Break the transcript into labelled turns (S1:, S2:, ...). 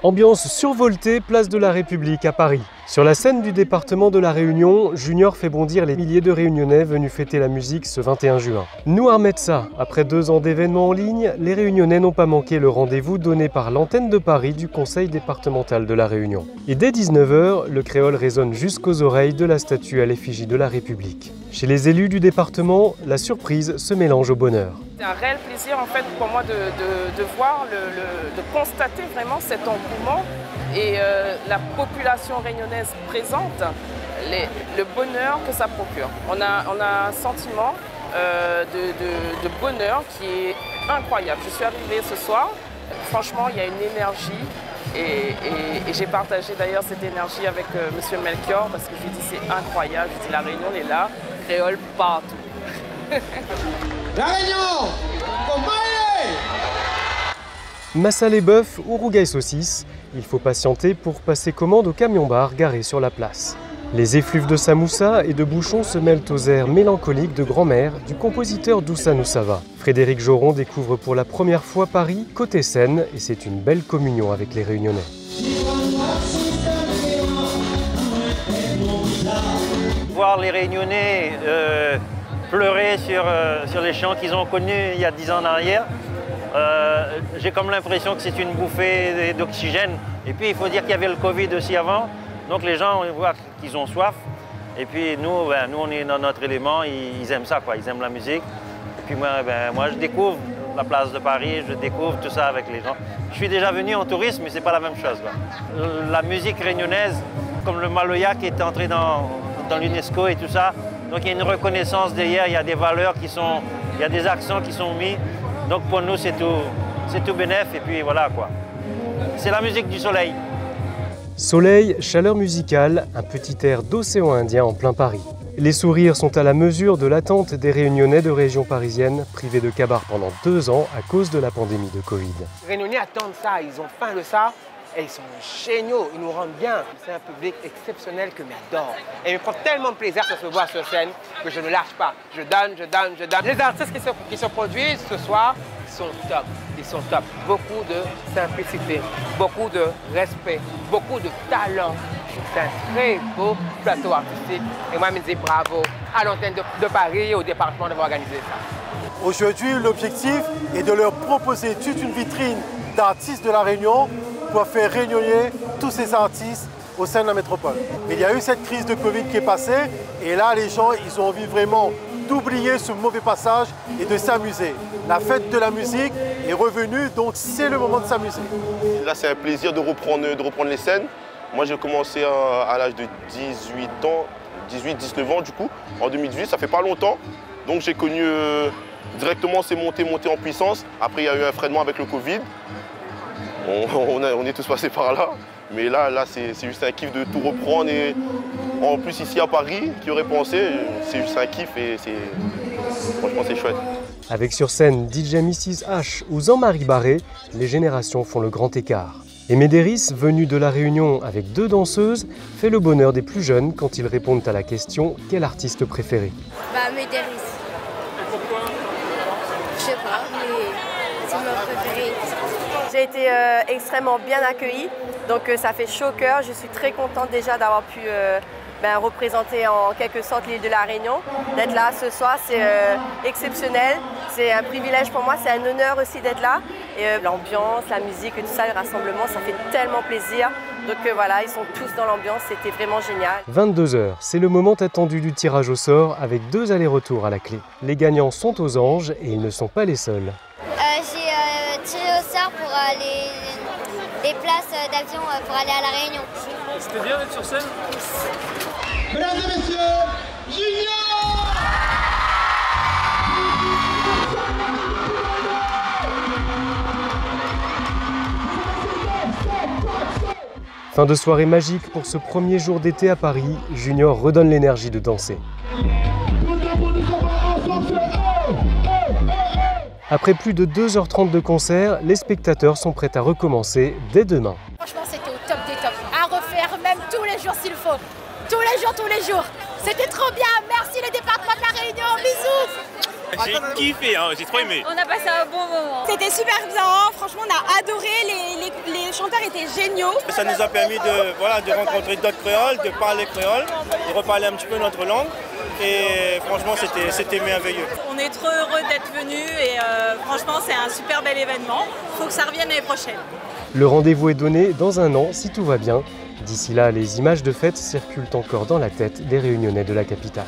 S1: Ambiance survoltée, place de la République à Paris. Sur la scène du département de la Réunion, Junior fait bondir les milliers de Réunionnais venus fêter la musique ce 21 juin. Nour Metsa, après 2 ans d'événements en ligne, les Réunionnais n'ont pas manqué le rendez-vous donné par l'antenne de Paris du Conseil départemental de la Réunion. Et dès 19 h, le créole résonne jusqu'aux oreilles de la statue à l'effigie de la République. Chez les élus du département, la surprise se mélange au bonheur.
S2: C'est un réel plaisir en fait pour moi de voir, de constater vraiment cet engouement et la population réunionnaise présente, le bonheur que ça procure. On a un sentiment de bonheur qui est incroyable. Je suis arrivée ce soir, franchement il y a une énergie et j'ai partagé d'ailleurs cette énergie avec monsieur Melchior parce que je lui ai dit c'est incroyable, je lui ai dit la Réunion est là, créole partout.
S3: La Réunion,
S1: Massa les bœufs ou rougail saucisse, il faut patienter pour passer commande au camion-bar garé sur la place. Les effluves de samoussa et de bouchons se mêlent aux airs mélancoliques de grand-mère du compositeur Doussa Noussava. Frédéric Joron découvre pour la première fois Paris côté Seine et c'est une belle communion avec les Réunionnais.
S4: Voir les Réunionnais pleurer sur les chants qu'ils ont connus il y a 10 ans en arrière, j'ai comme l'impression que c'est une bouffée d'oxygène. Et puis il faut dire qu'il y avait le Covid aussi avant, donc les gens on voit qu'ils ont soif. Et puis nous on est dans notre élément, ils aiment ça, quoi. Ils aiment la musique. Et puis moi je découvre la place de Paris, je découvre tout ça avec les gens. Je suis déjà venu en tourisme, mais c'est pas la même chose, quoi. La musique réunionnaise, comme le Maloya qui est entré dans l'UNESCO et tout ça, donc il y a une reconnaissance derrière, il y a des valeurs qui sont, il y a des accents qui sont mis. Donc pour nous c'est tout bénef et puis voilà quoi. C'est la musique du soleil.
S1: Soleil, chaleur musicale, un petit air d'océan Indien en plein Paris. Les sourires sont à la mesure de l'attente des Réunionnais de région parisienne, privés de cabaret pendant 2 ans à cause de la pandémie de Covid.
S3: Les Réunionnais attendent ça, ils ont faim de ça. Et ils sont géniaux, ils nous rendent bien. C'est un public exceptionnel que j'adore. Et il me prend tellement de plaisir de se voir sur scène que je ne lâche pas. Je donne, je donne, je donne. Les artistes qui se produisent ce soir sont top. Ils sont top. Beaucoup de simplicité, beaucoup de respect, beaucoup de talent. C'est un très beau plateau artistique. Et moi, je me dis bravo à l'antenne de Paris et au département d'avoir organisé ça.
S5: Aujourd'hui, l'objectif est de leur proposer toute une vitrine d'artistes de la Réunion pour faire réunionner tous ces artistes au sein de la métropole. Mais il y a eu cette crise de Covid qui est passée et là les gens ils ont envie vraiment d'oublier ce mauvais passage et de s'amuser. La fête de la musique est revenue, donc c'est le moment de s'amuser.
S6: Là c'est un plaisir de reprendre les scènes. Moi j'ai commencé à l'âge de 18 ans, 18-19 ans du coup, en 2018, ça fait pas longtemps. Donc j'ai connu directement ces montées en puissance. Après il y a eu un freinement avec le Covid. On est tous passés par là, mais là c'est juste un kiff de tout reprendre et en plus ici à Paris, qui aurait pensé, c'est juste un kiff et franchement c'est chouette.
S1: Avec sur scène DJ Mrs H ou Jean-Marie Barré, les générations font le grand écart. Et Médéris, venu de la Réunion avec 2 danseuses, fait le bonheur des plus jeunes quand ils répondent à la question « Quel artiste préféré ?»
S7: Médéris.
S2: Et pourquoi?
S7: Je sais pas, mais c'est mon préféré.
S8: J'ai été extrêmement bien accueillie, donc ça fait chaud au cœur. Je suis très contente déjà d'avoir pu représenter en quelque sorte l'île de la Réunion. D'être là ce soir, c'est exceptionnel. C'est un privilège pour moi, c'est un honneur aussi d'être là. Et l'ambiance, la musique et tout ça, le rassemblement, ça fait tellement plaisir. Donc voilà, ils sont tous dans l'ambiance, c'était vraiment génial.
S1: 22 h, c'est le moment attendu du tirage au sort avec 2 allers-retours à la clé. Les gagnants sont aux anges et ils ne sont pas les seuls.
S7: J'ai tiré au sort pour les places d'avion pour aller à la Réunion.
S2: C'était bien d'être sur scène?
S3: Mesdames et messieurs, Junior!
S1: Fin de soirée magique pour ce premier jour d'été à Paris, Junior redonne l'énergie de danser. Après plus de 2 h 30 de concert, les spectateurs sont prêts à recommencer dès demain.
S9: Franchement, c'était au top des tops. À refaire même tous les jours s'il faut. tous les jours. C'était trop bien. Merci le département de la Réunion. Bisous.
S10: J'ai kiffé, hein, j'ai trop aimé.
S9: On a passé un bon moment. C'était super bien. Franchement, on a adoré. Les chanteurs étaient géniaux.
S10: Ça nous a permis de rencontrer d'autres créoles, de parler créole, de reparler un petit peu notre langue. Et franchement, c'était merveilleux.
S9: On est trop heureux d'être venus et franchement, c'est un super bel événement. Il faut que ça revienne l'année prochaine.
S1: Le rendez-vous est donné dans un an si tout va bien. D'ici là, les images de fête circulent encore dans la tête des Réunionnais de la capitale.